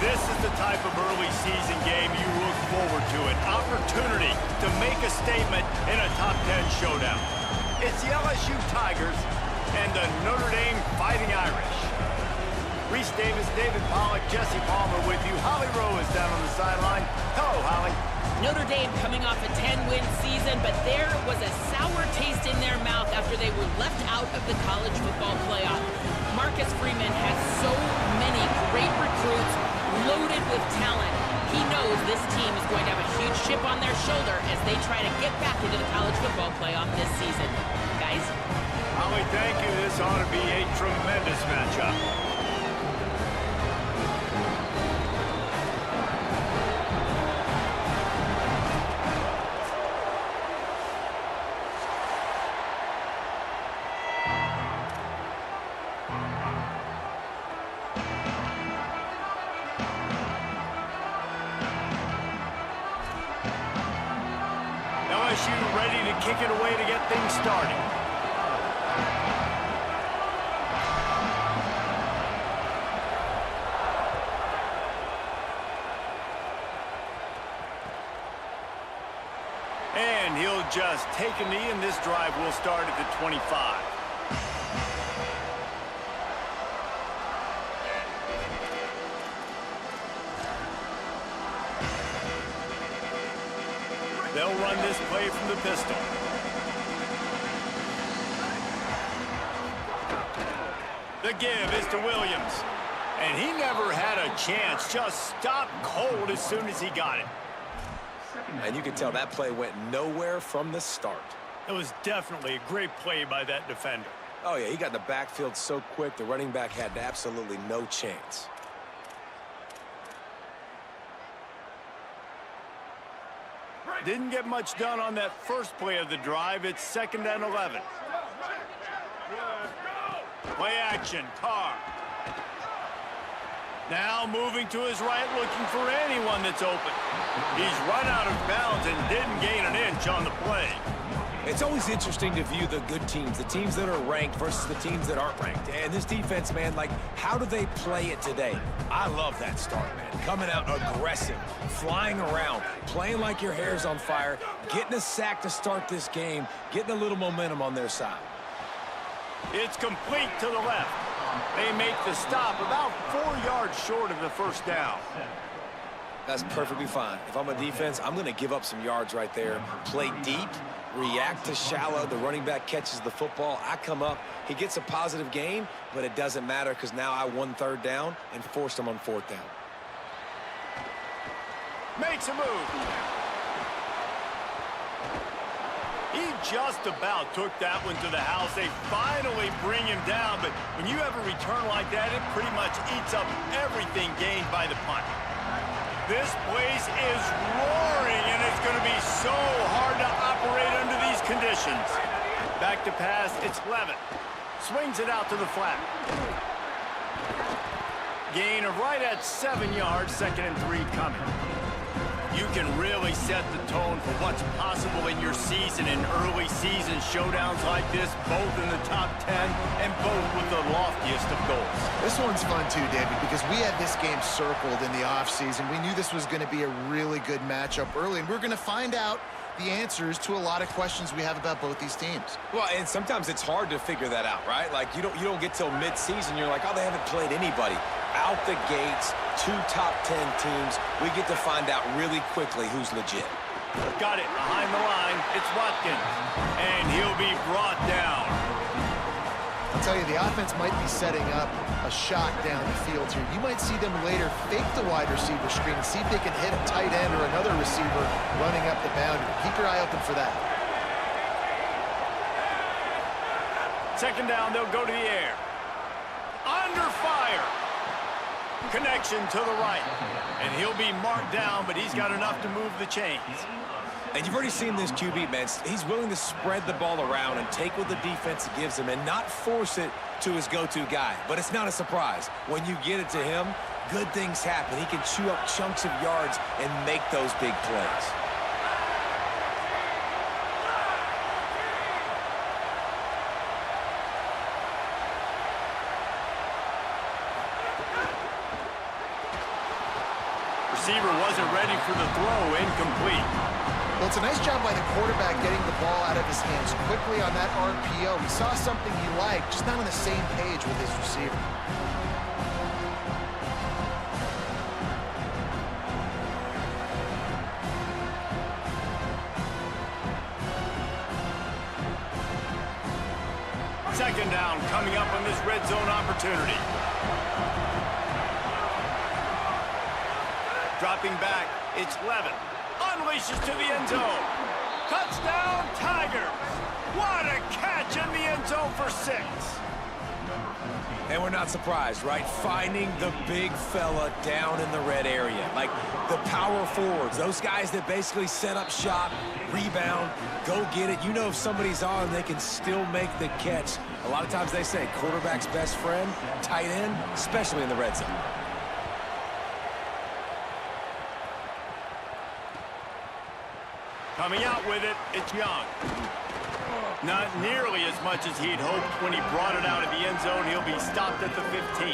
This is the type of early season game you look forward to, an opportunity to make a statement in a top 10 showdown. It's the LSU Tigers and the Notre Dame Fighting Irish. Reese Davis, David Pollack, Jesse Palmer with you. Holly Rowe is down on the sideline. Hello, Holly. Notre Dame coming off a 10-win season, but there was a sour taste in their mouth after they were left out of the college football playoff. Marcus Freeman has so many great recruits loaded with talent. He knows this team is going to have a huge chip on their shoulder as they try to get back into the college football playoff this season. Guys? Holly, thank you. This ought to be a tremendous matchup. LSU ready to kick it away to get things started. And he'll just take a knee, and this drive will start at the 25. They'll run this play from the pistol. The give is to Williams. And he never had a chance. Just stopped cold as soon as he got it. And you can tell that play went nowhere from the start. It was definitely a great play by that defender. Oh, yeah, he got in the backfield so quick, the running back had absolutely no chance. Didn't get much done on that first play of the drive. It's 2nd and 11. Play action, Carr. Now moving to his right, looking for anyone that's open. He's run out of bounds and didn't gain an inch on the play. It's always interesting to view the good teams, the teams that are ranked versus the teams that aren't ranked. And this defense, man, like, how do they play it today? I love that start, man. Coming out aggressive, flying around, playing like your hair's on fire, getting a sack to start this game, getting a little momentum on their side. It's complete to the left. They make the stop about 4 yards short of the first down. That's perfectly fine. If I'm a defense, I'm going to give up some yards right there. Play deep, react to shallow. The running back catches the football. I come up. He gets a positive gain, but it doesn't matter because now I won 3rd down and forced him on 4th down. Makes a move. He just about took that one to the house. They finally bring him down, but when you have a return like that, it pretty much eats up everything gained by the punt. This place is roaring, and it's going to be so hard to operate under these conditions. Back to pass, it's Levitt. Swings it out to the flat. Gain of right at 7 yards, 2nd and 3 coming. You can really set the tone for what's possible in your season in early season showdowns like this, both in the top 10 and both with the loftiest of goals. This one's fun too, David, because we had this game circled in the offseason. We knew this was going to be a really good matchup early, and we're going to find out the answers to a lot of questions we have about both these teams. Well, and sometimes it's hard to figure that out, right? Like, you don't get till mid-season, you're like, oh, they haven't played anybody. Out the gates, 2 top 10 teams, we get to find out really quickly who's legit. Got it behind the line. It's Watkins, and he'll be brought down. I'll tell you, the offense might be setting up a shot down the field here. You might see them later fake the wide receiver screen and see if they can hit a tight end or another receiver running up the boundary. Keep your eye open for that. 2nd down, they'll go to the air. Under fire. Connection to the right. And he'll be marked down, but he's got enough to move the chains. And you've already seen this QB, man. He's willing to spread the ball around and take what the defense gives him and not force it to his go-to guy. But it's not a surprise. When you get it to him, good things happen. He can chew up chunks of yards and make those big plays. Receiver wasn't ready for the throw, incomplete. Well, it's a nice job by the quarterback getting the ball out of his hands quickly on that RPO. He saw something he liked, just not on the same page with his receiver. Second down coming up on this red zone opportunity. Dropping back, it's Levin. Unleashes to the end zone. Touchdown, Tigers! What a catch in the end zone for 6. And we're not surprised, right? Finding the big fella down in the red area. Like the power forwards, those guys that basically set up shop, rebound, go get it. You know if somebody's on, they can still make the catch. A lot of times they say quarterback's best friend, tight end, especially in the red zone. Coming out with it, it's Young. Not nearly as much as he'd hoped when he brought it out of the end zone. He'll be stopped at the 15.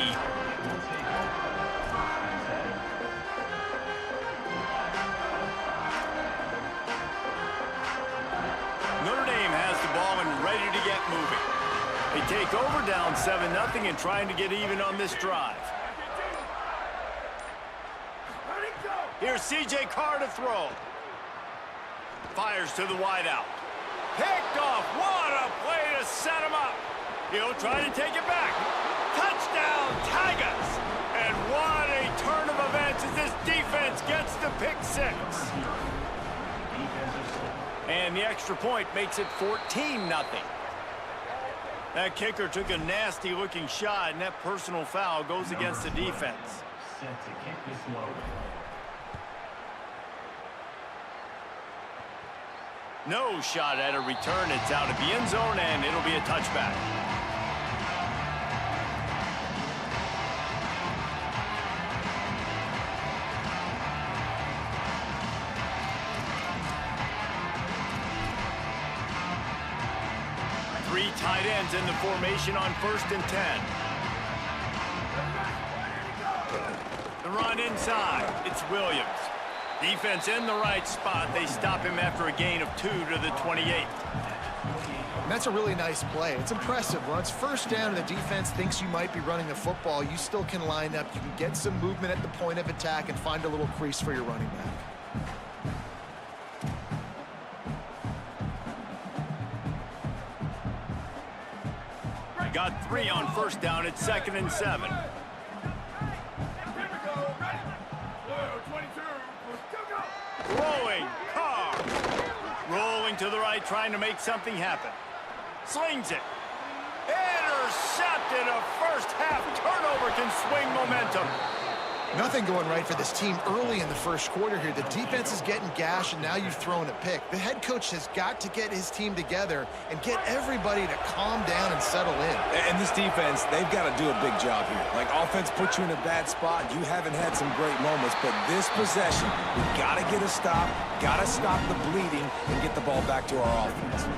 Notre Dame has the ball and ready to get moving. They take over down 7-0 and trying to get even on this drive. Here's C.J. Carr to throw. Fires to the wideout. Picked off. What a play to set him up. He'll try to take it back. Touchdown, Tigers. And what a turn of events as this defense gets the pick 6. And the extra point makes it 14-0. That kicker took a nasty-looking shot, and that personal foul goes against the defense. No shot at a return. It's out of the end zone, and it'll be a touchback. Three tight ends in the formation on 1st and 10. The run inside. It's Williams. Defense in the right spot. They stop him after a gain of 2 to the 28. And that's a really nice play. It's impressive. Once first down and the defense thinks you might be running the football, you still can line up. You can get some movement at the point of attack and find a little crease for your running back. Got 3 on 1st down. It's 2nd and 7. Rolling, Carr. Rolling to the right, trying to make something happen. Slings it. Intercepted. A first-half turnover can swing momentum. Nothing going right for this team early in the first quarter here. The defense is getting gashed, and now you've thrown a pick. The head coach has got to get his team together and get everybody to calm down and settle in. And this defense, they've got to do a big job here. Like, offense puts you in a bad spot. You haven't had some great moments, but this possession, we got to get a stop, got to stop the bleeding, and get the ball back to our offense.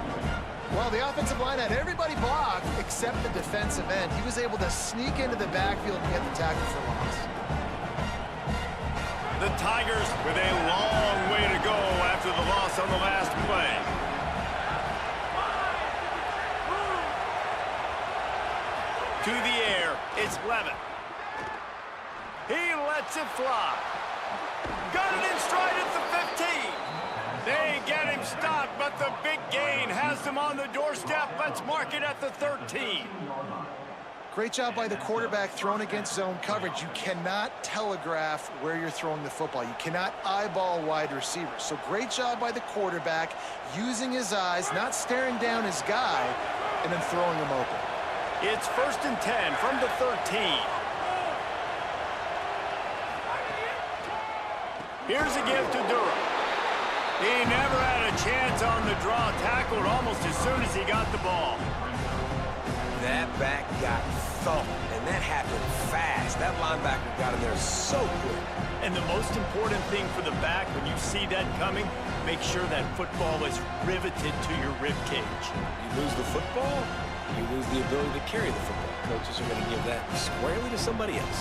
Well, the offensive line had everybody blocked except the defensive end. He was able to sneak into the backfield and get the tackle for loss. The Tigers with a long way to go after the loss on the last play. To the air, it's Levin. He lets it fly. Got it in stride at the 15. They get him stopped, but the big gain has them on the doorstep. Let's mark it at the 13. Great job by the quarterback thrown against zone coverage. You cannot telegraph where you're throwing the football. You cannot eyeball wide receivers. So great job by the quarterback using his eyes, not staring down his guy, and then throwing him open. It's 1st and 10 from the 13. Here's a give to Durham. He never had a chance on the draw, tackled almost as soon as he got the ball. That back got thumped, and that happened fast. That linebacker got in there so quick. And the most important thing for the back, when you see that coming, make sure that football is riveted to your rib cage. You lose the football, you lose the ability to carry the football. Coaches are going to give that squarely to somebody else.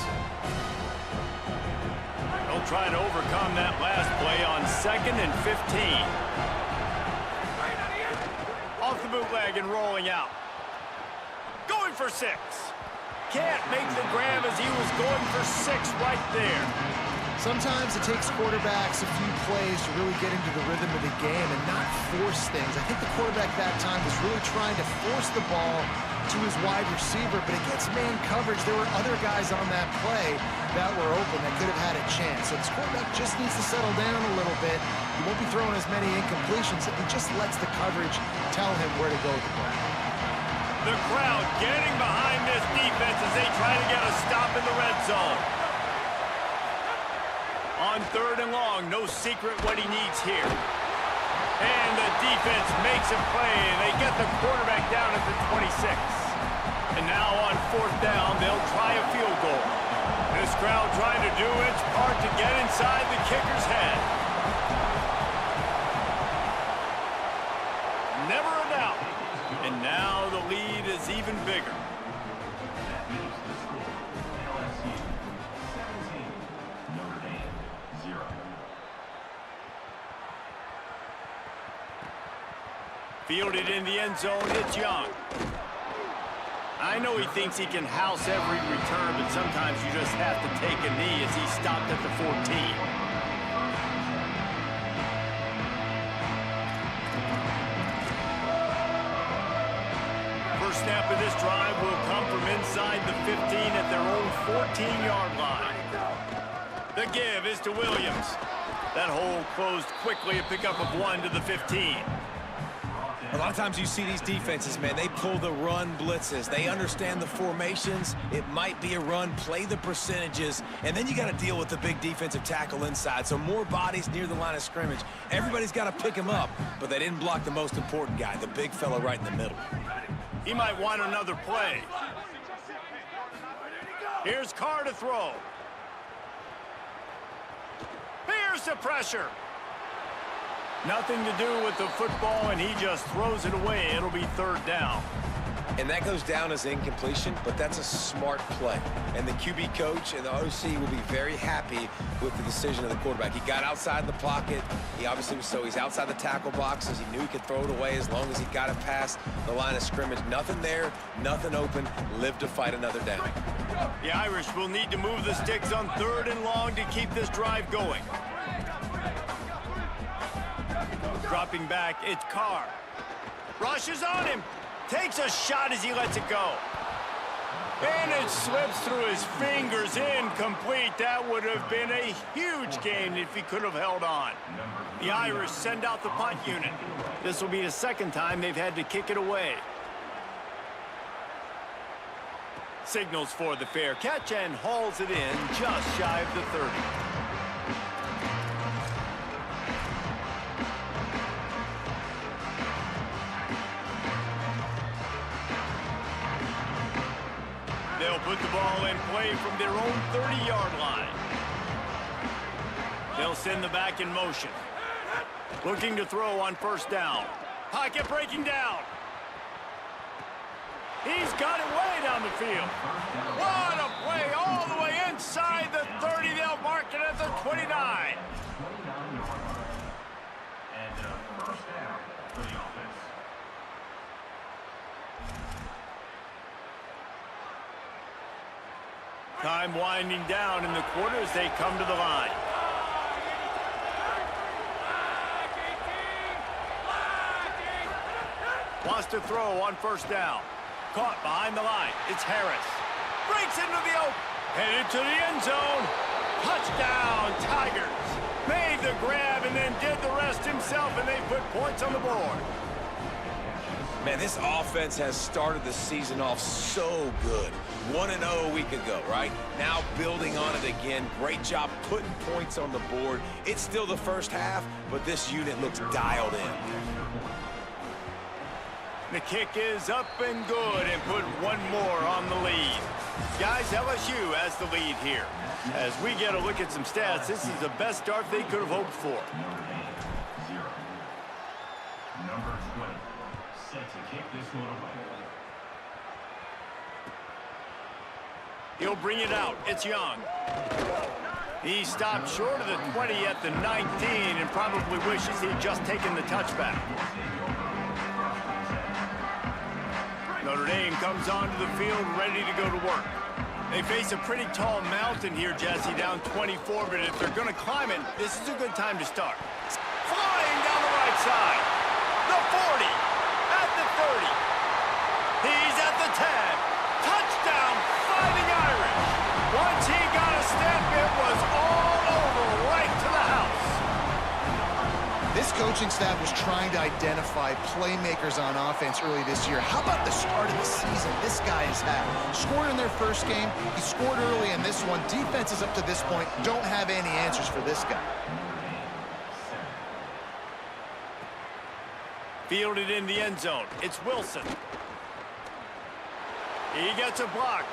No They'll try to overcome that last play on 2nd and 15. Off the bootleg and rolling out. Going for 6. Can't make the grab as he was going for 6 right there. Sometimes it takes quarterbacks a few plays to really get into the rhythm of the game and not force things. I think the quarterback that time was really trying to force the ball to his wide receiver, but against man coverage, there were other guys on that play that were open that could have had a chance. So this quarterback just needs to settle down a little bit. He won't be throwing as many incompletions if he just lets the coverage tell him where to go with the ball. The crowd getting behind this defense as they try to get a stop in the red zone. On 3rd and long, no secret what he needs here. And the defense makes a play, and they get the quarterback down at the 26. And now on 4th down, they'll try a field goal. This crowd trying to do its part to get inside the kicker's head. Never a doubt. And now the lead is even bigger. Notre Dame, 0. Fielded in the end zone, it's Young. I know he thinks he can house every return, but sometimes you just have to take a knee as he stopped at the 14. First snap of this drive will come from inside the 15 at their own 14-yard line. The give is to Williams. That hole closed quickly, a pickup of 1 to the 15. A lot of times you see these defenses, man, they pull the run blitzes. They understand the formations. It might be a run, play the percentages, and then you got to deal with the big defensive tackle inside. So more bodies near the line of scrimmage. Everybody's got to pick him up, but they didn't block the most important guy, the big fella right in the middle. He might want another play. Here's Carr to throw. Here's the pressure. Nothing to do with the football, and he just throws it away. It'll be 3rd down. And that goes down as incompletion, but that's a smart play. And the QB coach and the OC will be very happy with the decision of the quarterback. He got outside the pocket. He obviously was he's outside the tackle boxes. He knew he could throw it away as long as he got it past the line of scrimmage. Nothing there, nothing open. Live to fight another down. The Irish will need to move the sticks on 3rd and long to keep this drive going. Dropping back, it's Carr. Rushes on him. Takes a shot as he lets it go. And it slips through his fingers, incomplete. That would have been a huge gain if he could have held on. The Irish send out the punt unit. This will be the 2nd time they've had to kick it away. Signals for the fair catch and hauls it in just shy of the 30. They'll put the ball in play from their own 30-yard line. They'll send the back in motion. Looking to throw on 1st down. Pocket breaking down. He's got it way down the field. What a play all the way inside the 30. They'll mark it at the 29. And 1st down for the offense. Time winding down in the quarter as they come to the line. Wants to throw on 1st down. Caught behind the line. It's Harris. Breaks into the open. Headed to the end zone. Touchdown, Tigers. Made the grab and then did the rest himself, and they put points on the board. Man, this offense has started the season off so good. 1-0 a week ago, right? Now building on it again. Great job putting points on the board. It's still the 1st half, but this unit looks dialed in. The kick is up and good and put one more on the lead. Guys, LSU has the lead here. As we get a look at some stats, this is the best start they could have hoped for. Notre Dame, 0. Number 20, set to kick this one away. He'll bring it out. It's Young. He stopped short of the 20 at the 19 and probably wishes he'd just taken the touchback. Notre Dame comes onto the field ready to go to work. They face a pretty tall mountain here, Jesse, down 24, but if they're going to climb it, this is a good time to start. Flying down the right side. The 40, at the 30. He's at the 10. Touchdown, Fighting Irish. Once he got a step, it was all over, right to the house. This coaching staff was trying to identify playmakers on offense early this year. How about the start of the season this guy has had? Scored in their first game. He scored early in this one. Defenses up to this point don't have any answers for this guy. Fielded in the end zone. It's Wilson. He gets a block.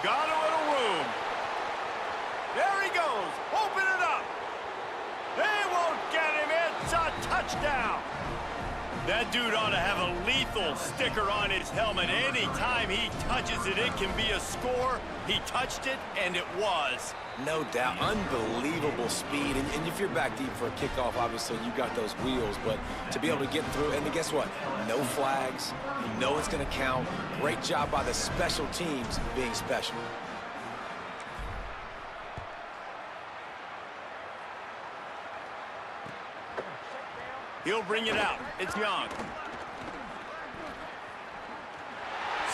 Got a little room. There he goes. Open it up. They won't get him. It's a touchdown. That dude ought to have a lethal sticker on his helmet. Anytime he touches it, it can be a score. He touched it, and it was. No doubt. Unbelievable speed. And if you're back deep for a kickoff, obviously you got those wheels. But to be able to get through, and guess what? No flags. You know it's going to count. Great job by the special teams being special. He'll bring it out. It's Young.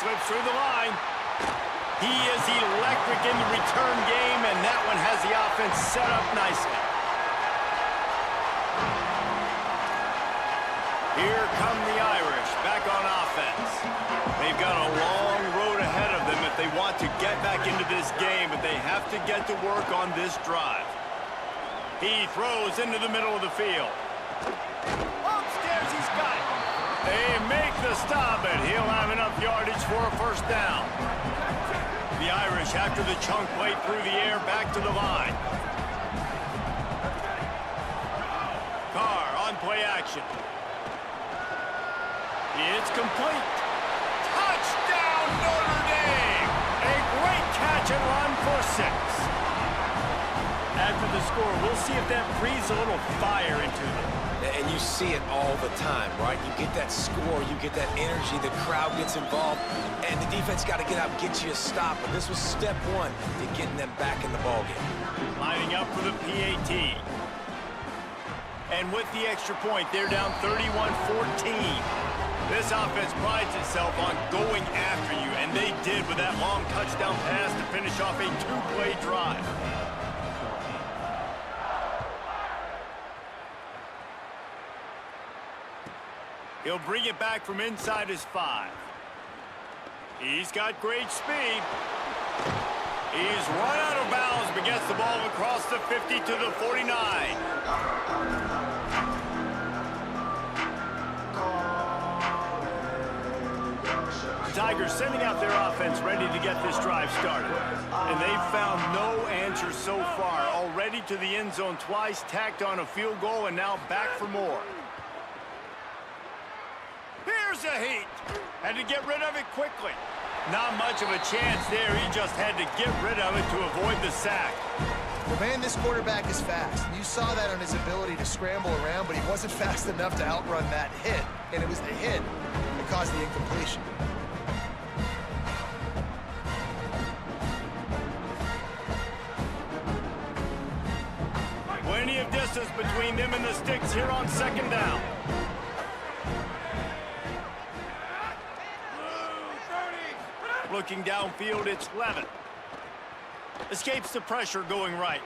Slips through the line. He is electric in the return game, and that one has the offense set up nicely. Here come the Irish back on offense. They've got a long road ahead of them if they want to get back into this game, but they have to get to work on this drive. He throws into the middle of the field. Upstairs, he's got it. They make the stop, but he'll have enough yardage for a first down. The Irish, after the chunk play through the air, back to the line. Carr on play action. It's complete. Touchdown, Notre Dame! A great catch and run for 6. After the score, we'll see if that breathes a little fire into them. And you see it all the time, right? You get that score, you get that energy, the crowd gets involved, and the defense got to get out and get you a stop. But this was step one to getting them back in the ballgame. Lining up for the PAT. And with the extra point, they're down 31-14. This offense prides itself on going after you, and they did with that long touchdown pass to finish off a 2-play drive. He'll bring it back from inside his 5. He's got great speed. He's run out of bounds, but gets the ball across the 50 to the 49. Tigers sending out their offense ready to get this drive started. And they've found no answers so far. Already to the end zone twice, tacked on a field goal, and now back for more. Here's a heat. Had to get rid of it quickly. Not much of a chance there. He just had to get rid of it to avoid the sack. Well, man, this quarterback is fast. You saw that on his ability to scramble around, but he wasn't fast enough to outrun that hit. And it was the hit that caused the incompletion. Plenty of distance between them and the sticks here on second down. Looking downfield, it's Levin. Escapes the pressure going right.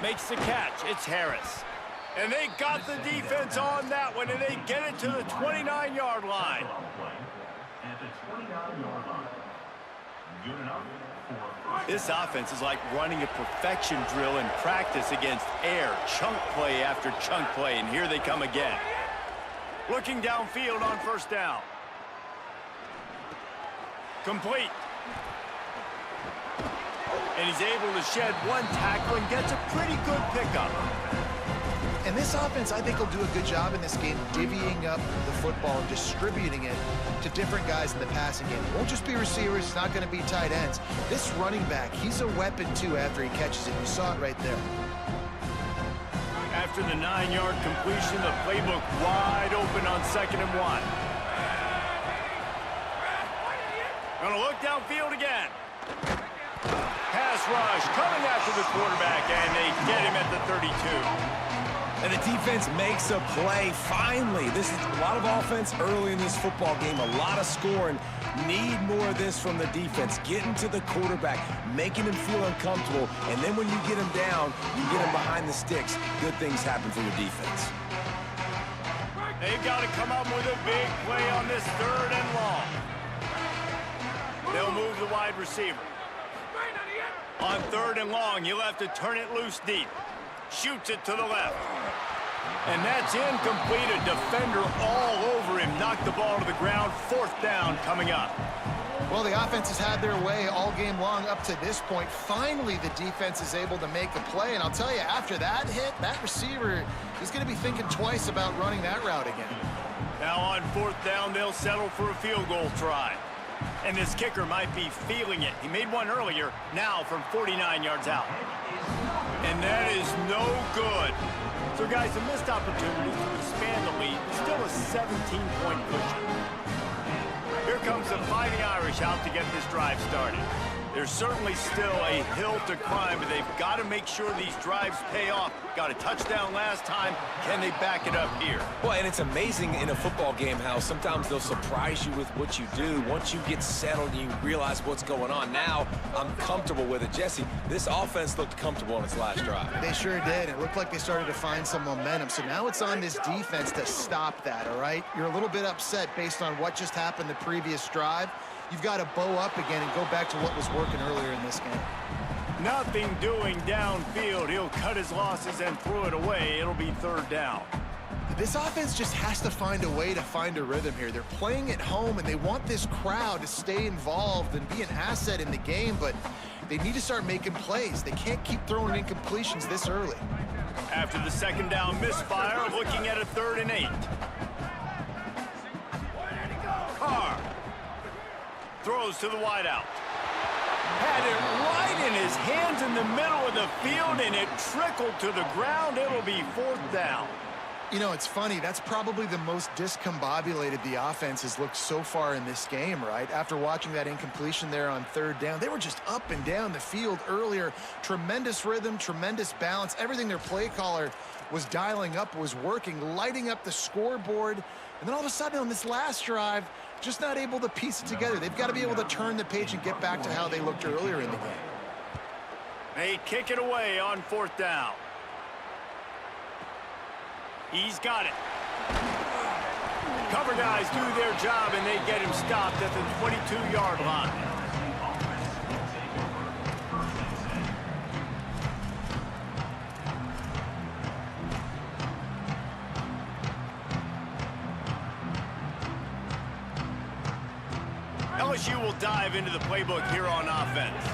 Makes the catch, it's Harris. And they got the defense on that one, and they get it to the 29-yard line. This offense is like running a perfection drill in practice against air. Chunk play after chunk play, and here they come again. Looking downfield on first down. Complete. And he's able to shed one tackle and gets a pretty good pickup. And this offense, I think, will do a good job in this game divvying up the football and distributing it to different guys in the passing game. It won't just be receivers. It's not going to be tight ends. This running back, he's a weapon, too, after he catches it. You saw it right there. After the 9-yard completion, the playbook wide open on 2nd and 1. Gonna look downfield again. Pass rush coming after the quarterback, and they get him at the 32. And the defense makes a play, finally. This is a lot of offense early in this football game, a lot of scoring. Need more of this from the defense. Getting to the quarterback, making him feel uncomfortable, and then when you get him down, you get him behind the sticks. Good things happen for your defense. They've got to come up with a big play on this 3rd and long. They'll move the wide receiver. On 3rd and long, he'll have to turn it loose deep. Shoots it to the left. And that's incomplete. A defender all over him. Knocked the ball to the ground. 4th down coming up. Well, the offense has had their way all game long up to this point. Finally, the defense is able to make a play. And I'll tell you, after that hit, that receiver is going to be thinking twice about running that route again. Now on 4th down, they'll settle for a field goal try. And this kicker might be feeling it. He made one earlier, now from 49 yards out. And that is no good. So, guys, a missed opportunity to expand the lead. Still a 17-point cushion. Here comes the Fighting Irish out to get this drive started. There's certainly still a hill to climb, but they've got to make sure these drives pay off. Got a touchdown last time. Can they back it up here? Well, and it's amazing in a football game how sometimes they'll surprise you with what you do. Once you get settled, you realize what's going on. Now, I'm comfortable with it. Jesse, this offense looked comfortable on its last drive. They sure did. It looked like they started to find some momentum. So now it's on this defense to stop that, all right? You're a little bit upset based on what just happened the previous drive. You've got to bow up again and go back to what was working earlier in this game. Nothing doing downfield. He'll cut his losses and throw it away. It'll be 3rd down. This offense just has to find a way to find a rhythm here. They're playing at home, and they want this crowd to stay involved and be an asset in the game, but they need to start making plays. They can't keep throwing incompletions this early. After the 2nd down misfire, looking at a 3rd and 8. Carr throws to the wideout. Had it right in his hands in the middle of the field, and it trickled to the ground. It'll be 4th down. You know, it's funny. That's probably the most discombobulated the offense has looked so far in this game, right? After watching that incompletion there on 3rd down, they were just up and down the field earlier. Tremendous rhythm, tremendous balance. Everything their play caller was dialing up was working, lighting up the scoreboard. And then all of a sudden on this last drive, just not able to piece it together. They've got to be able to turn the page and get back to how they looked earlier in the game. They kick it away on 4th down. He's got it. Cover guys do their job, and they get him stopped at the 22-yard line. LSU will dive into the playbook here on offense.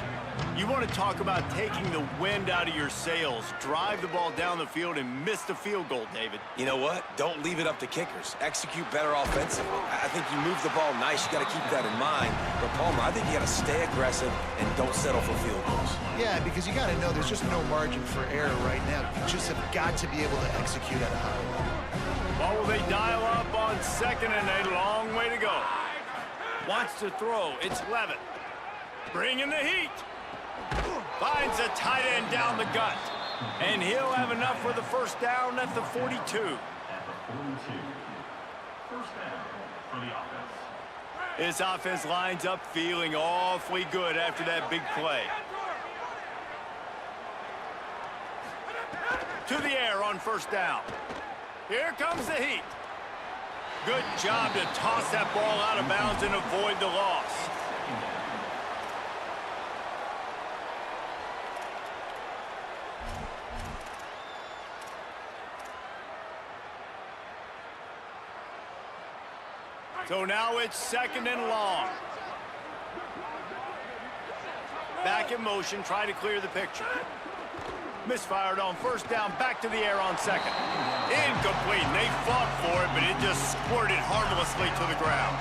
You want to talk about taking the wind out of your sails. Drive the ball down the field and miss the field goal, David. You know what? Don't leave it up to kickers. Execute better offensively. I think you move the ball nice. You got to keep that in mind. But, Palmer, I think you got to stay aggressive and don't settle for field goals. Yeah, because you got to know there's just no margin for error right now. You just have got to be able to execute at a high level. What will they dial up on 2nd and a long way to go? Wants to throw. It's Levitt. Bringing the heat. Finds a tight end down the gut. And he'll have enough for the 1st down at the 42. At the 42. 1st down for the offense. This offense lines up feeling awfully good after that big play. To the air on 1st down. Here comes the heat. Good job to toss that ball out of bounds and avoid the loss. So now it's 2nd and long. Back in motion, try to clear the picture. Misfired on first down, back to the air on second. Incomplete, and they fought for it, but it just squirted harmlessly to the ground.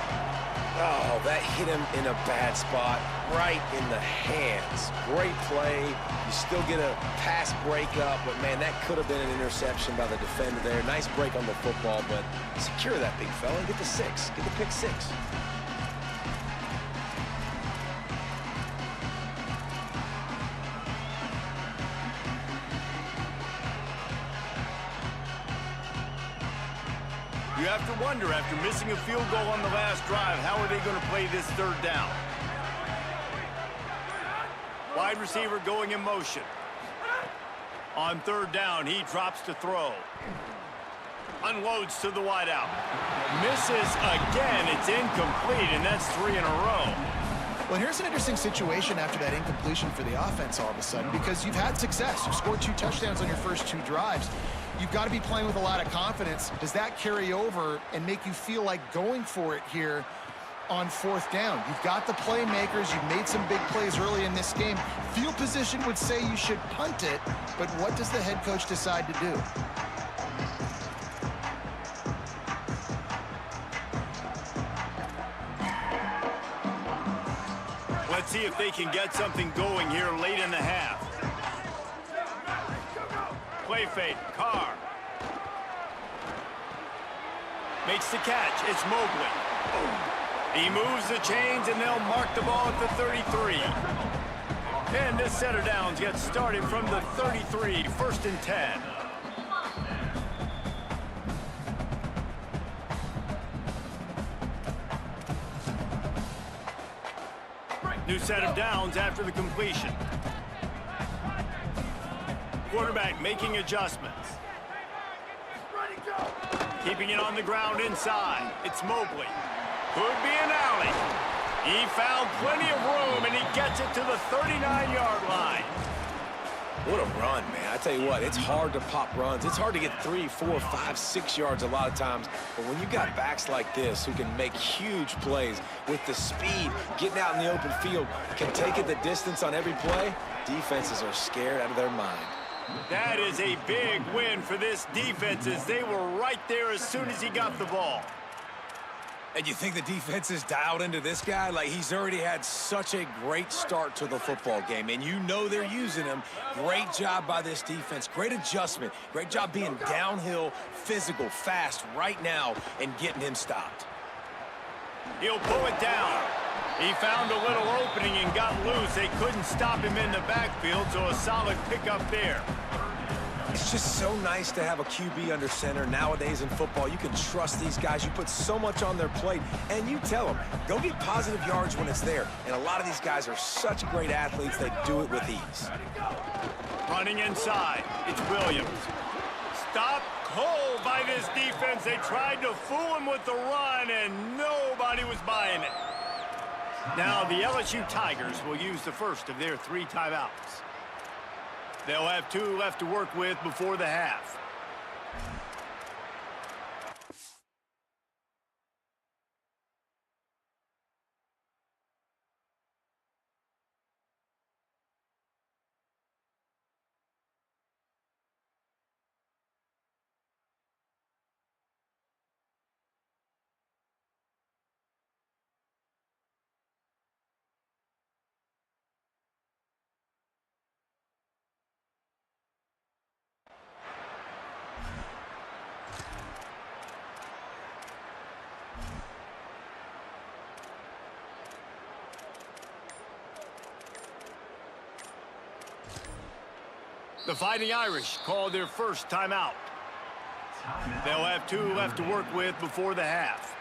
Oh, that hit him in a bad spot, right in the hands. Great play. You still get a pass breakup, but, man, that could have been an interception by the defender there. Nice break on the football, but secure that big fella and get the 6. Get the pick 6. You have to wonder, after missing a field goal on the last drive, how are they going to play this third down? Wide receiver going in motion. On third down, he drops to throw. Unloads to the wideout. Misses again. It's incomplete, and that's 3 in a row. Well, here's an interesting situation after that incompletion for the offense all of a sudden, because you've had success. You've scored 2 touchdowns on your first 2 drives. You've got to be playing with a lot of confidence. Does that carry over and make you feel like going for it here on fourth down? You've got the playmakers. You've made some big plays early in this game. Field position would say you should punt it, but what does the head coach decide to do? Let's see if they can get something going here late in the half. Play fake, Carr. Makes the catch, it's Mobley. He moves the chains and they'll mark the ball at the 33. And this set of downs gets started from the 33, 1st and 10. New set of downs after the completion. Quarterback making adjustments. Keeping it on the ground inside. It's Mobley. Could be an alley. He found plenty of room, and he gets it to the 39-yard line. What a run, man. I tell you what, it's hard to pop runs. It's hard to get 3, 4, 5, 6 yards a lot of times. But when you got backs like this who can make huge plays with the speed, getting out in the open field, can take it the distance on every play, defenses are scared out of their mind. That is a big win for this defense, as they were right there as soon as he got the ball. And you think the defense is dialed into this guy? Like, he's already had such a great start to the football game, and you know they're using him. Great job by this defense. Great adjustment. Great job being downhill, physical, fast right now and getting him stopped. He'll pull it down. He found a little opening and got loose. They couldn't stop him in the backfield, so a solid pickup there. It's just so nice to have a QB under center. Nowadays in football, you can trust these guys. You put so much on their plate, and you tell them, go get positive yards when it's there. And a lot of these guys are such great athletes, they do it with ease. Running inside, it's Williams. Stop cold by this defense. They tried to fool him with the run, and nobody was buying it. Now the LSU Tigers will use the first of their 3 timeouts. They'll have 2 left to work with before the half. The Fighting Irish call their first timeout. They'll have 2 left to work with before the half.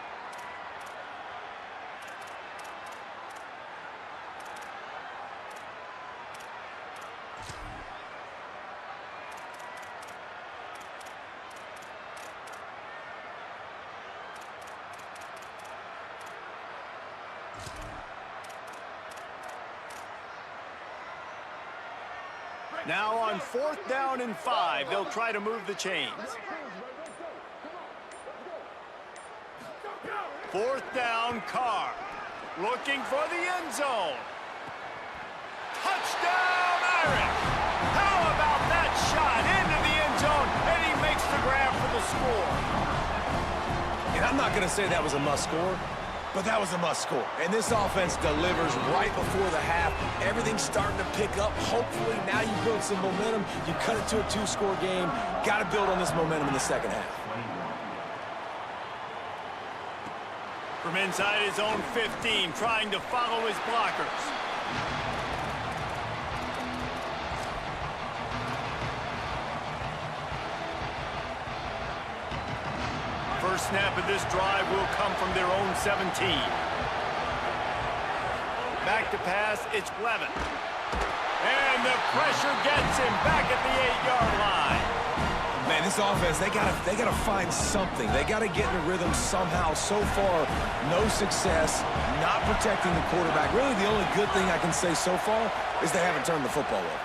Now on 4th down and 5, they'll try to move the chains. 4th down, Carr. Looking for the end zone. Touchdown, Irish! How about that I'm not going to say that was a must-score, but that was a must-score. And this offense delivers right before the half. Everything's starting to pick up. Hopefully, now you build some momentum. You cut it to a 2-score game. Got to build on this momentum in the second half. From inside his own 15, trying to follow his blockers. First snap of this drive will come from their own 17. Back to pass, it's Levin. And the pressure gets him back at the 8-yard line. Man, this offense, they gotta find something. They gotta get in a rhythm somehow. So far, no success, not protecting the quarterback. Really, the only good thing I can say so far is they haven't turned the football over.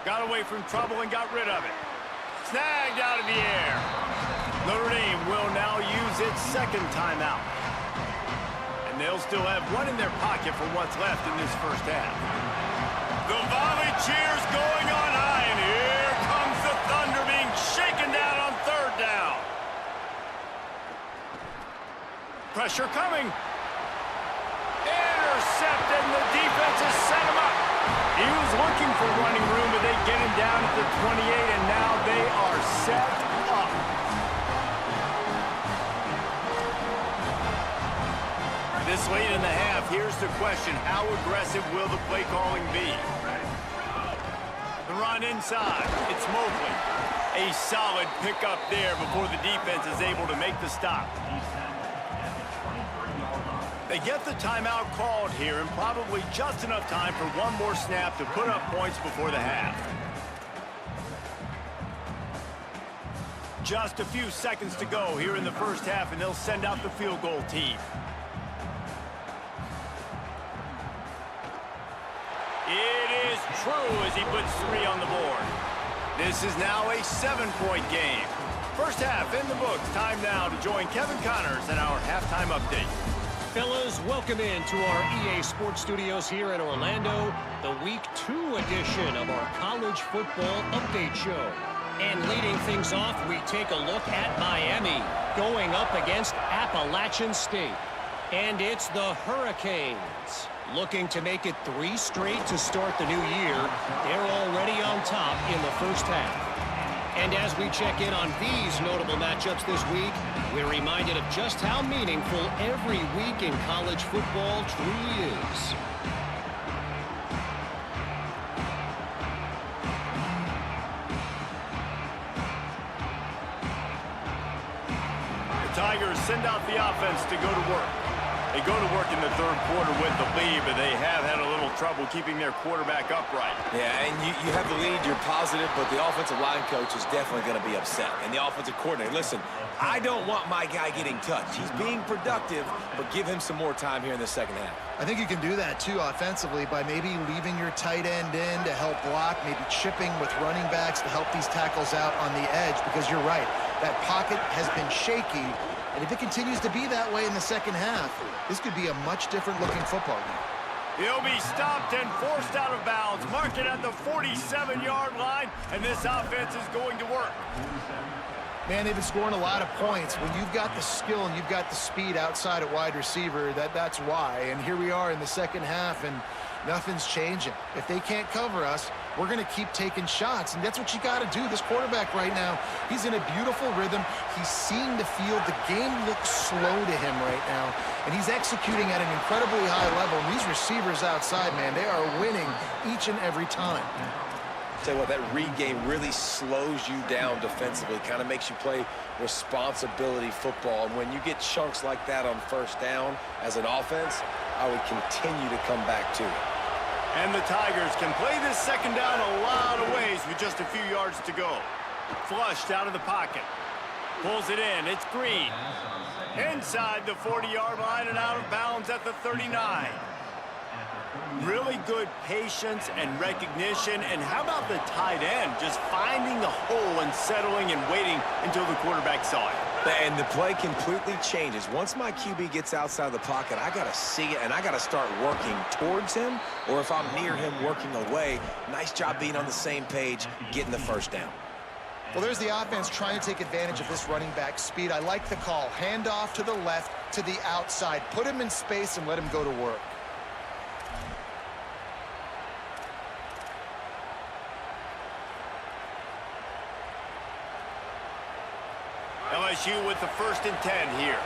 Got away from trouble and got rid of it. Snagged out of the air. Notre Dame will now use its second timeout. And they'll still have one in their pocket for what's left in this first half. The volley cheers going on high, and here comes the Thunder being shaken down on third down. Pressure coming. Intercepted, and the defense has set him up. He was looking for running room, but they get him down at the 28, and now they are set up. This late in the half, here's the question. How aggressive will the play calling be? The run inside. It's Mobley. A solid pickup there before the defense is able to make the stop. They get the timeout called here, and probably just enough time for one more snap to put up points before the half. Just a few seconds to go here in the first half, and they'll send out the field goal team. It is true as he puts 3 on the board. This is now a 7-point game. First half in the books. Time now to join Kevin Connors in our halftime update. Fellas, welcome into our EA Sports Studios here in Orlando, the Week 2 edition of our college football update show. And leading things off, we take a look at Miami going up against Appalachian State. And it's the Hurricanes looking to make it 3 straight to start the new year. They're already on top in the first half. And as we check in on these notable matchups this week, we're reminded of just how meaningful every week in college football truly is. The Tigers send out the offense to go to work. They go to work in the third quarter with the lead, but they have had a little trouble keeping their quarterback upright. Yeah, and you have the lead, you're positive, but the offensive line coach is definitely going to be upset. And the offensive coordinator, listen, I don't want my guy getting touched. He's being productive, but give him some more time here in the second half. I think you can do that, too, offensively, by maybe leaving your tight end in to help block, maybe chipping with running backs to help these tackles out on the edge, because you're right, that pocket has been shaky. And if it continues to be that way in the second half, this could be a much different looking football game. He'll be stopped and forced out of bounds. Mark it at the 47-yard line, and this offense is going to work. Man, they've been scoring a lot of points. When you've got the skill and you've got the speed outside at wide receiver, that's why. And here we are in the second half, and nothing's changing. If they can't cover us, we're going to keep taking shots, and that's what you got to do. This quarterback right now, he's in a beautiful rhythm. He's seeing the field. The game looks slow to him right now, and he's executing at an incredibly high level. And these receivers outside, man, they are winning each and every time. Tell you what, that read game really slows you down defensively, kind of makes you play responsibility football. And when you get chunks like that on first down as an offense, I would continue to come back to it. And the Tigers can play this second down a lot of ways with just a few yards to go. Flushed out of the pocket. Pulls it in. It's Green. Inside the 40-yard line and out of bounds at the 39. Really good patience and recognition. And how about the tight end just finding the hole and settling and waiting until the quarterback saw it? And the play completely changes. Once my QB gets outside the pocket, I got to see it, and I got to start working towards him, or if I'm near him, working away. Nice job being on the same page, getting the first down. Well, there's the offense trying to take advantage of this running back speed. I like the call. Hand off to the left, to the outside. Put him in space and let him go to work. LSU with the 1st and 10 here.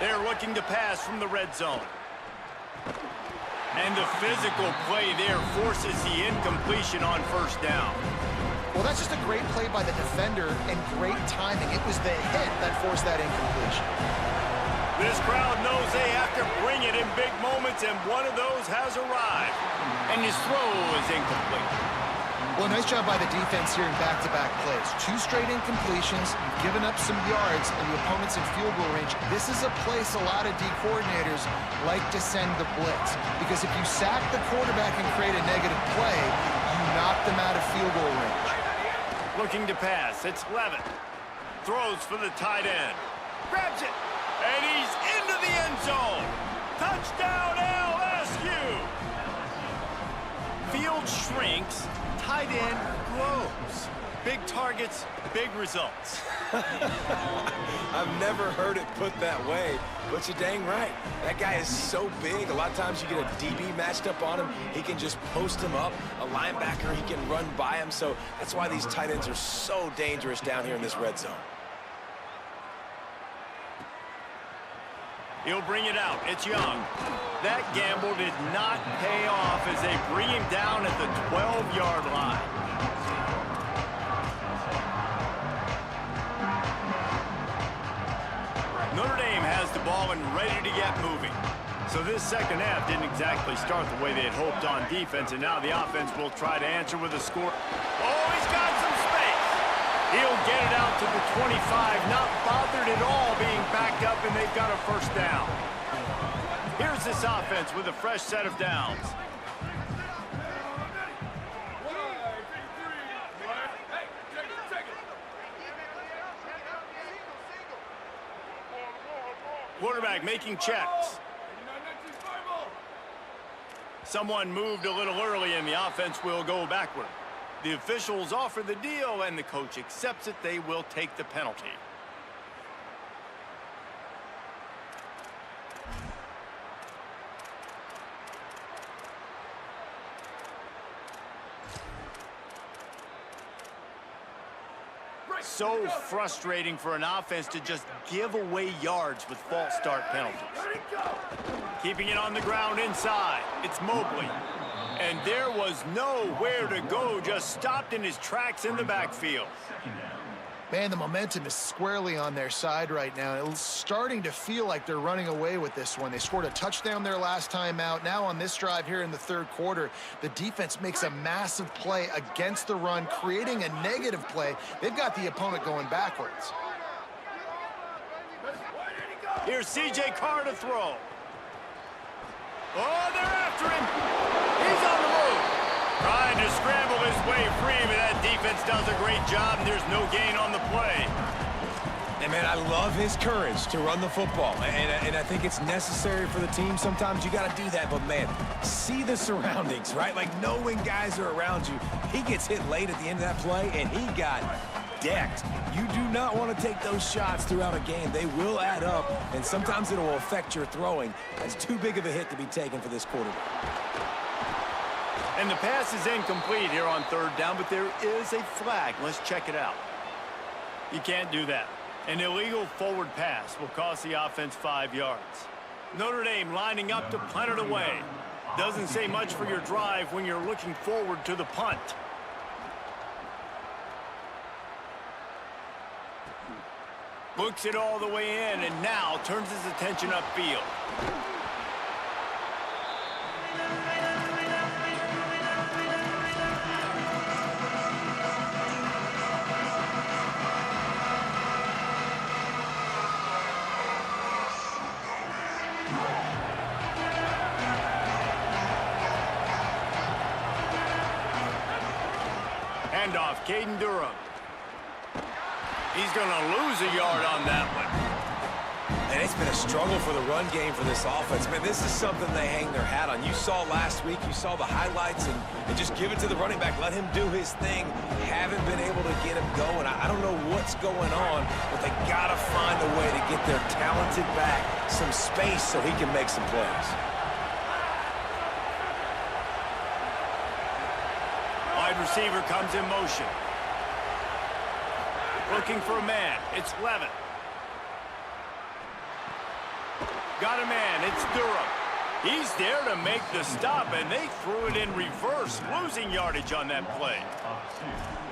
They're looking to pass from the red zone. And the physical play there forces the incompletion on 1st down. Well, that's just a great play by the defender and great timing. It was the hit that forced that incompletion. This crowd knows they have to bring it in big moments, and one of those has arrived. And his throw is incomplete. Well, nice job by the defense here in back-to-back plays. 2 straight incompletions, you've given up some yards, and the opponent's in field goal range. This is a place a lot of D coordinators like to send the blitz, because if you sack the quarterback and create a negative play, you knock them out of field goal range. Looking to pass, it's Levitt. Throws for the tight end. Grabs it, and he's into the end zone. Touchdown, LSU! Field shrinks. Tight end grows. Big targets, big results. I've never heard it put that way, but you're dang right. That guy is so big. A lot of times you get a DB matched up on him. He can just post him up. A linebacker, he can run by him. So that's why these tight ends are so dangerous down here in this red zone. He'll bring it out. It's Young. That gamble did not pay off as they bring him down at the 12-yard line. Notre Dame has the ball and ready to get moving. So this second half didn't exactly start the way they had hoped on defense, and now the offense will try to answer with a score. Oh, he's got some space. He'll get it out to the 25, not bothered at all being backed up, and they've got a 1st down. Here's this offense with a fresh set of downs. Quarterback making checks. Someone moved a little early, and the offense will go backward. The officials offer the deal, and the coach accepts it. They will take the penalty. So frustrating for an offense to just give away yards with false start penalties. Keeping it on the ground inside. It's Mobley. And there was nowhere to go, just stopped in his tracks in the backfield. Man, the momentum is squarely on their side right now. It's starting to feel like they're running away with this one. They scored a touchdown their last time out. Now on this drive here in the 3rd quarter, the defense makes a massive play against the run, creating a negative play. They've got the opponent going backwards. Here's C.J. Carr to throw. Oh, they're after him. He's on the move. Trying to scramble his way free, but that defense does a great job, and there's no gain on the play. And, man, I love his courage to run the football. And I think it's necessary for the team. Sometimes you got to do that. But, man, see the surroundings, right? Like, know when guys are around you. He gets hit late at the end of that play, and he got decked. You do not want to take those shots throughout a game. They will add up, and sometimes it will affect your throwing. That's too big of a hit to be taken for this quarterback. And the pass is incomplete here on 3rd down, but there is a flag. Let's check it out. You can't do that. An illegal forward pass will cost the offense 5 yards. Notre Dame lining up to punt it away. Doesn't say much for your drive when you're looking forward to the punt. Looks it all the way in, and now turns his attention upfield. Handoff, Caden Durham. He's going to lose a yard on that one. And it's been a struggle for the run game for this offense. Man, this is something they hang their hat on. You saw last week, you saw the highlights, and just give it to the running back. Let him do his thing. Haven't been able to get him going. I don't know what's going on, but they got to find a way to get their talented back some space so he can make some plays. Wide receiver comes in motion. Looking for a man. It's Levin. Got a man. It's Durham. He's there to make the stop, and they threw it in reverse, losing yardage on that play.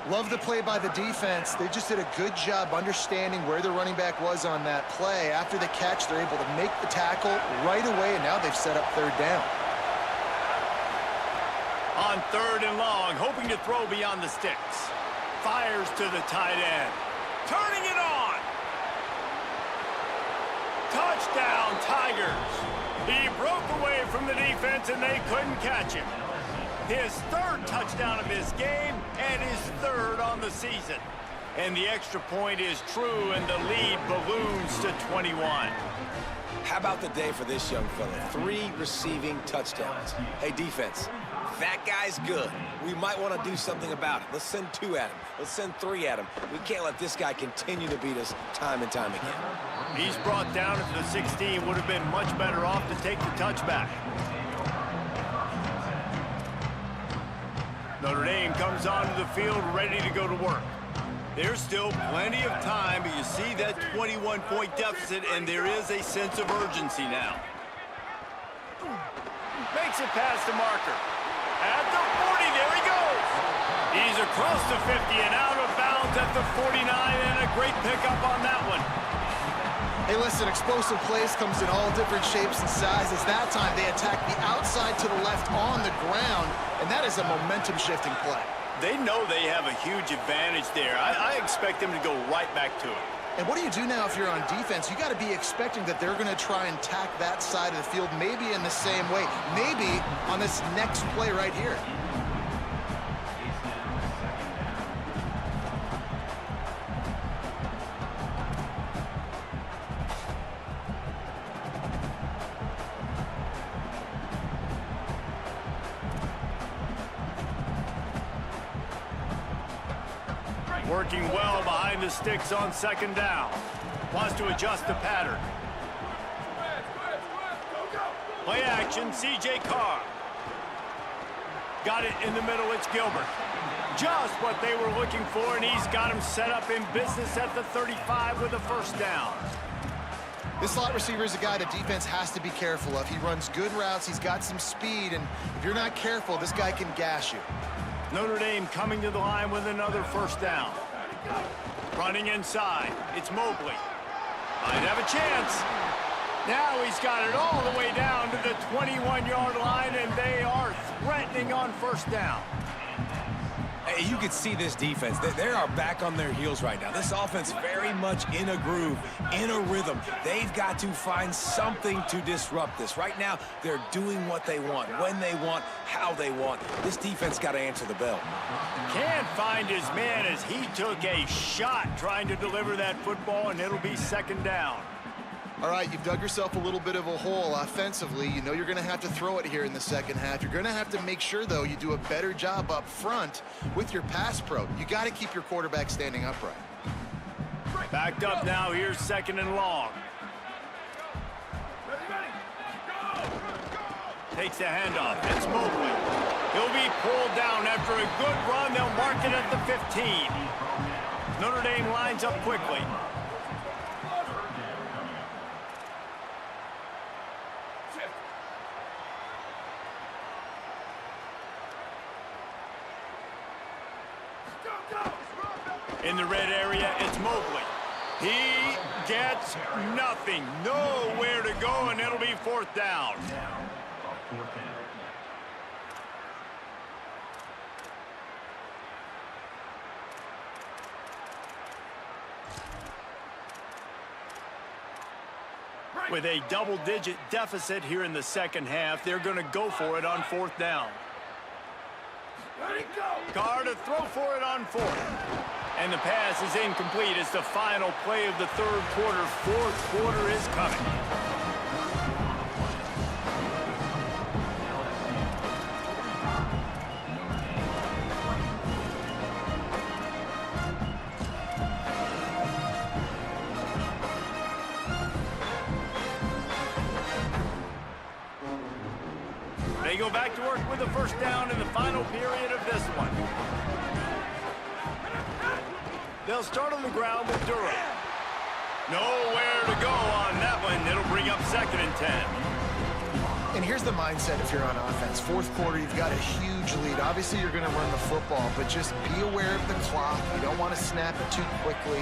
Love the play by the defense. They just did a good job understanding where the running back was on that play. After the catch, they're able to make the tackle right away, and now they've set up third down. On 3rd and long, hoping to throw beyond the sticks. Fires to the tight end. Turning it on. Touchdown, Tigers. He broke away from the defense, and they couldn't catch him. His 3rd touchdown of this game and his 3rd on the season. And the extra point is true, and the lead balloons to 21. How about the day for this young fella? 3 receiving touchdowns. Hey, defense, that guy's good. We might want to do something about it. Let's send 2 at him. Let's send 3 at him. We can't let this guy continue to beat us time and time again. He's brought down at the 16. Would have been much better off to take the touchback. Notre Dame comes onto the field ready to go to work. There's still plenty of time, but you see that 21-point deficit, and there is a sense of urgency now. Makes it past the marker. At the 40, there he goes. He's across the 50 and out of bounds at the 49, and a great pickup on that one. Hey, listen, explosive plays comes in all different shapes and sizes. That time, they attack the outside to the left on the ground, and that is a momentum-shifting play. They know they have a huge advantage there. I expect them to go right back to it. And what do you do now if you're on defense? You got to be expecting that they're going to try and tack that side of the field, maybe in the same way, maybe on this next play right here. Working well behind the sticks on 2nd down. Wants to adjust the pattern. Play action, C.J. Carr. Got it in the middle, it's Gilbert. Just what they were looking for, and he's got him set up in business at the 35 with a 1st down. This slot receiver is a guy the defense has to be careful of. He runs good routes, he's got some speed, and if you're not careful, this guy can gash you. Notre Dame coming to the line with another 1st down. Running inside, it's Mobley. Might have a chance. Now he's got it all the way down to the 21-yard line, and they are threatening on 1st down. Hey, you can see this defense. They are back on their heels right now. This offense very much in a groove, in a rhythm. They've got to find something to disrupt this. Right now, they're doing what they want, when they want, how they want. This defense got to answer the bell. Can't find his man as he took a shot trying to deliver that football, and it'll be 2nd down. All right, you've dug yourself a little bit of a hole offensively. You know you're going to have to throw it here in the 2nd half. You're going to have to make sure, though, you do a better job up front with your pass pro. You got to keep your quarterback standing upright. Backed up now. Here's 2nd and long. Takes the handoff. It's Mobley. He'll be pulled down after a good run. They'll mark it at the 15. Notre Dame lines up quickly. In the red area, it's Mobley. He gets nothing. Nowhere to go, and it'll be 4th down. With a double-digit deficit here in the 2nd half, they're going to go for it on 4th down. Carr to throw for it on 4th. And the pass is incomplete. It's the final play of the third quarter. Fourth quarter is coming. They go back to work with the first down in the final period of this one. They'll start on the ground with Durham. Nowhere to go on that one. It'll bring up 2nd and 10. And here's the mindset if you're on offense. Fourth quarter, you've got a huge lead. Obviously, you're going to run the football, but just be aware of the clock. You don't want to snap it too quickly.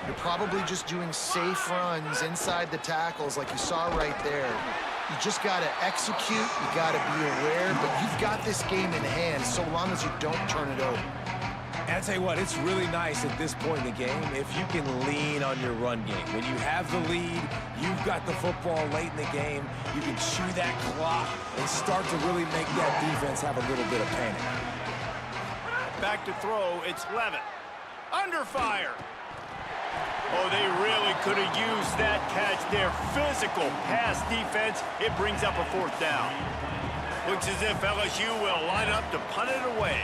You're probably just doing safe runs inside the tackles like you saw right there. You just got to execute. You got to be aware, but you've got this game in hand so long as you don't turn it over. And I tell you what, it's really nice at this point in the game if you can lean on your run game. When you have the lead, you've got the football late in the game, you can chew that clock and start to really make that defense have a little bit of panic. Back to throw, it's Levitt. Under fire. Oh, they really could have used that catch there. Physical pass defense. It brings up a 4th down. Looks as if LSU will line up to punt it away.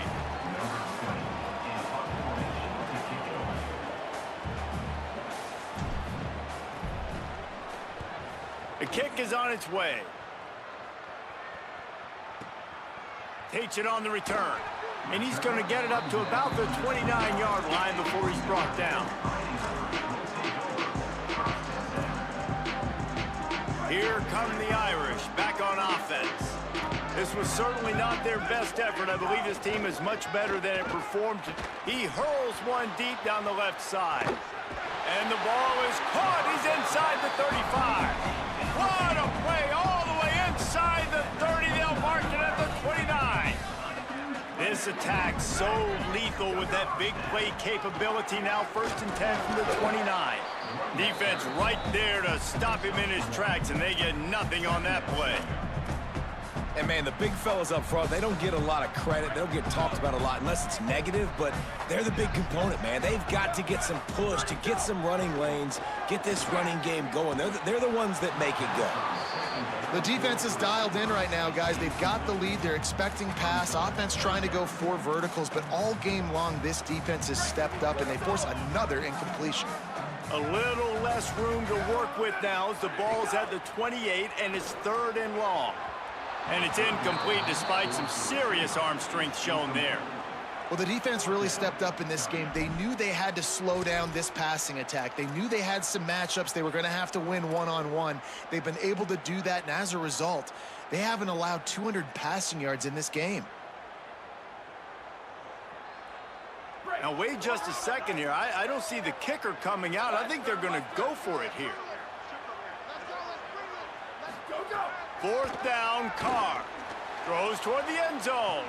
The kick is on its way. Takes it on the return. And he's going to get it up to about the 29-yard line before he's brought down. Here come the Irish back on offense. This was certainly not their best effort. I believe this team is much better than it performed. He hurls one deep down the left side. And the ball is caught. He's inside the 35. What a play all the way inside the 30. They'll mark it at the 29. This attack so lethal with that big play capability. Now 1st and 10 from the 29. Defense right there to stop him in his tracks, and they get nothing on that play. And, man, the big fellas up front, they don't get a lot of credit. They don't get talked about a lot unless it's negative, but they're the big component, man. They've got to get some push, to get some running lanes, get this running game going. They're the ones that make it go. The defense is dialed in right now, guys. They've got the lead. They're expecting pass. Offense trying to go 4 verticals, but all game long, this defense has stepped up, and they force another incompletion. A little less room to work with now as the ball's at the 28, and it's 3rd and long. And it's incomplete despite some serious arm strength shown there. Well, the defense really stepped up in this game. They knew they had to slow down this passing attack. They knew they had some matchups they were going to have to win one-on-one. They've been able to do that, and as a result, they haven't allowed 200 passing yards in this game. Now, wait just a second here. I don't see the kicker coming out. I think they're going to go for it here. 4th down, Carr. Throws toward the end zone.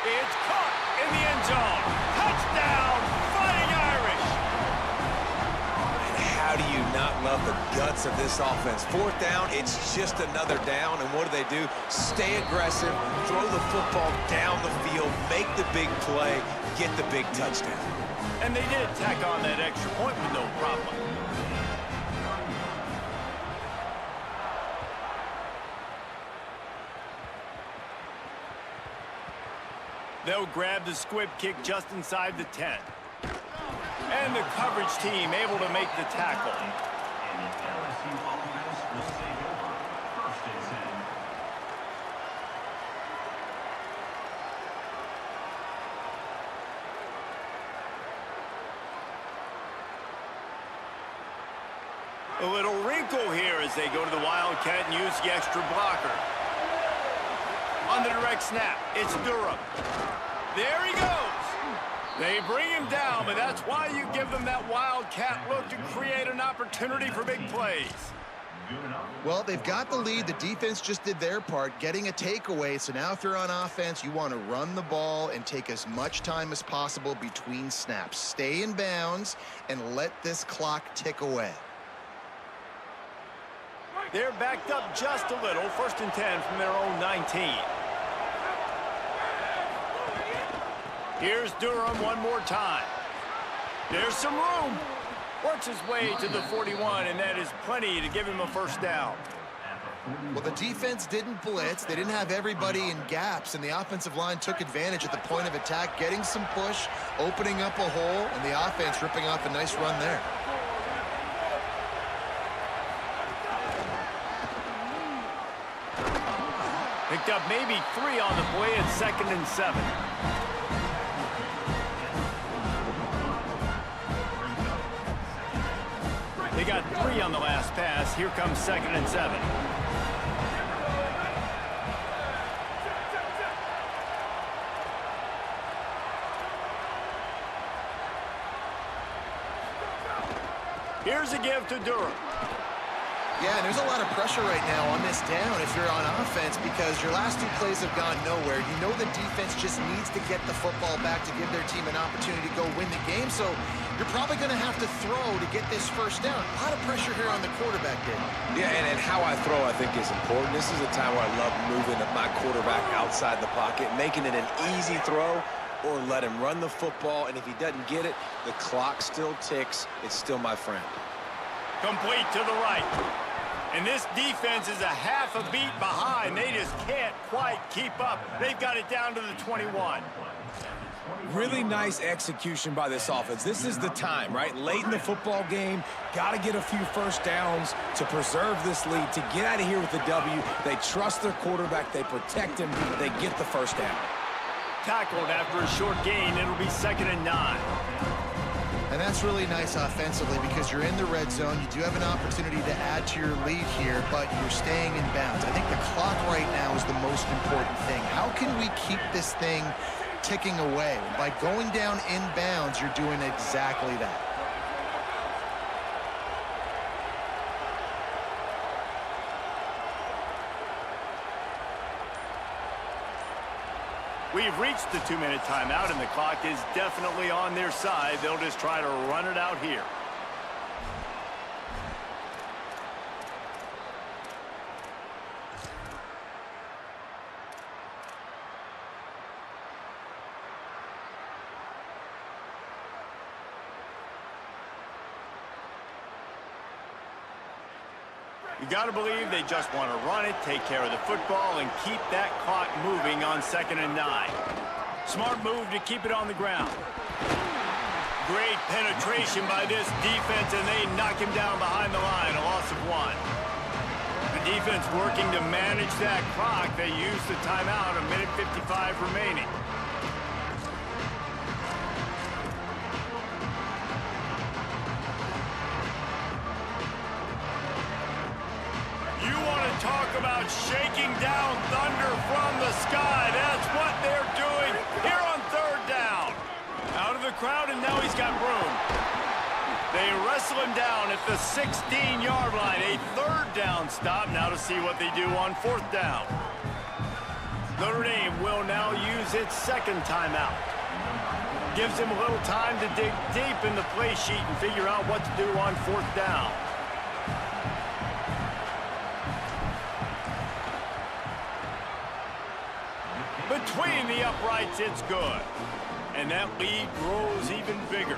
It's caught in the end zone. Touchdown, Fighting Irish. And how do you not love the guts of this offense? 4th down, it's just another down, and what do? Stay aggressive, throw the football down the field, make the big play, get the big touchdown. And they did tack on that extra point with no problem. They'll grab the squib kick just inside the 10. And the coverage team able to make the tackle. And the LSU offense will take over 1st and 10. A little wrinkle here as they go to the Wildcat and use the extra blocker. On the direct snap, it's Durham. There he goes. They bring him down, but that's why you give them that Wildcat look to create an opportunity for big plays. Well, they've got the lead. The defense just did their part, getting a takeaway. So now if you're on offense, you want to run the ball and take as much time as possible between snaps. Stay in bounds and let this clock tick away. They're backed up just a little. 1st and 10 from their own 19. Here's Durham one more time. There's some room. Works his way to the 41, and that is plenty to give him a first down. Well, the defense didn't blitz. They didn't have everybody in gaps, and the offensive line took advantage at the point of attack, getting some push, opening up a hole, and the offense ripping off a nice run there. Picked up maybe 3 on the play at 2nd and 7. They got 3 on the last pass. Here comes 2nd and 7. Here's a give to Durham. Yeah, and there's a lot of pressure right now on this down if you're on offense because your last 2 plays have gone nowhere. You know the defense just needs to get the football back to give their team an opportunity to go win the game, so you're probably going to have to throw to get this first down. A lot of pressure here on the quarterback, Dave. Yeah, and how I throw, I think, is important. This is a time where I love moving my quarterback outside the pocket, making it an easy throw, or let him run the football, and if he doesn't get it, the clock still ticks. It's still my friend. Complete to the right. And this defense is a half a beat behind. They just can't quite keep up. They've got it down to the 21. Really nice execution by this offense. This is the time, right? Late in the football game, got to get a few first downs to preserve this lead, to get out of here with the W. They trust their quarterback. They protect him. They get the first down. Tackled after a short gain. It'll be 2nd and 9. And that's really nice offensively because you're in the red zone. You do have an opportunity to add to your lead here, but you're staying in bounds. I think the clock right now is the most important thing. How can we keep this thing ticking away? By going down in bounds, you're doing exactly that. We've reached the 2-minute timeout, and the clock is definitely on their side. They'll just try to run it out here. You got to believe they just want to run it, take care of the football, and keep that clock moving on 2nd and 9. Smart move to keep it on the ground. Great penetration by this defense, and they knock him down behind the line, a loss of 1. The defense working to manage that clock. They use the timeout, 1:55 remaining. Talk about shaking down thunder from the sky. That's what they're doing here on 3rd down. Out of the crowd, and now he's got room. They wrestle him down at the 16-yard line. A 3rd down stop. Now to see what they do on 4th down. Notre Dame will now use its 2nd timeout. Gives him a little time to dig deep in the play sheet and figure out what to do on 4th down. Between the uprights, it's good. And that lead grows even bigger.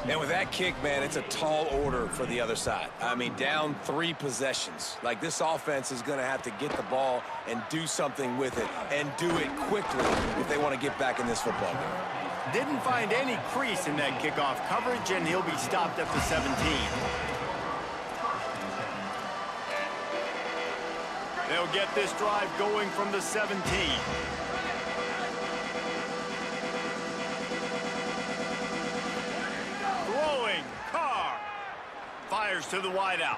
And with that kick, man, it's a tall order for the other side. I mean, down 3 possessions. Like, this offense is going to have to get the ball and do something with it, and do it quickly if they want to get back in this football game. Didn't find any crease in that kickoff coverage, and he'll be stopped at the 17. They'll get this drive going from the 17. Throwing, Carr. Fires to the wideout.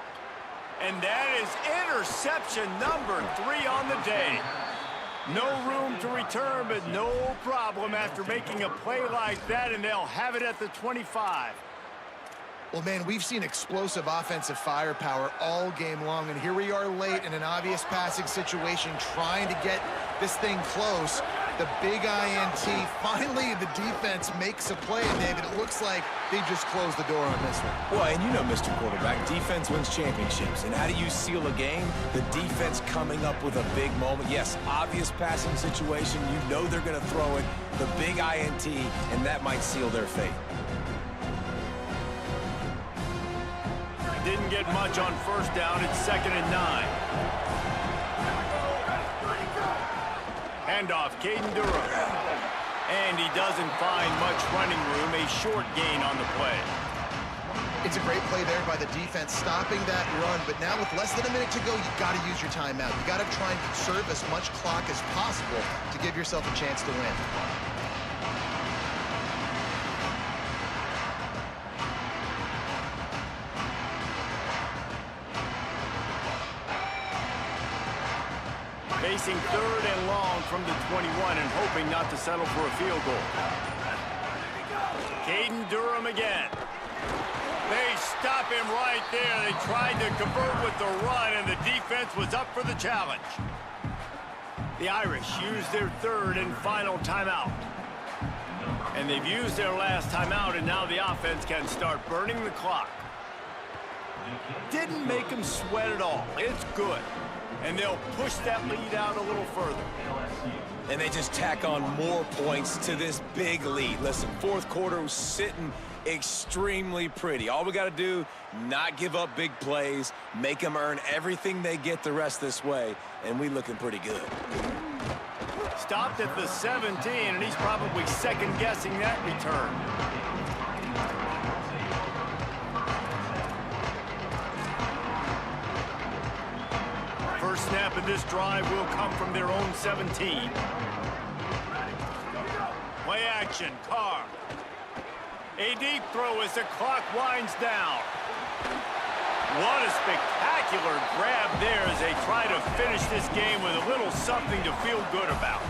And that is interception number 3 on the day. No room to return, but no problem after making a play like that, and they'll have it at the 25. Well, man, we've seen explosive offensive firepower all game long, and here we are late in an obvious passing situation trying to get this thing close. The big INT. Finally, the defense makes a play, and David, it looks like they just closed the door on this one. Well, and you know, Mr. Quarterback, defense wins championships. And how do you seal a game? The defense coming up with a big moment. Yes, obvious passing situation. You know they're going to throw it. The big INT, and that might seal their fate. didn't get much on first down. It's 2nd and 9. Handoff, Caden Durham. And he doesn't find much running room. A short gain on the play. It's a great play there by the defense, stopping that run. But now with less than a minute to go, you've got to use your timeout. You've got to try and conserve as much clock as possible to give yourself a chance to win. Facing 3rd and long from the 21 and hoping not to settle for a field goal. Caden Durham again. They stop him right there. They tried to convert with the run, and the defense was up for the challenge. The Irish use their 3rd and final timeout. And they've used their last timeout, and now the offense can start burning the clock. Didn't make them sweat at all. It's good. And they'll push that lead out a little further. And they just tack on more points to this big lead. Listen, 4th quarter was sitting extremely pretty. All we got to do, not give up big plays, make them earn everything they get the rest this way, and we looking pretty good. Stopped at the 17, and he's probably second-guessing that return. First snap of this drive will come from their own 17. Play action, Carr. A deep throw as the clock winds down. What a spectacular grab there as they try to finish this game with a little something to feel good about.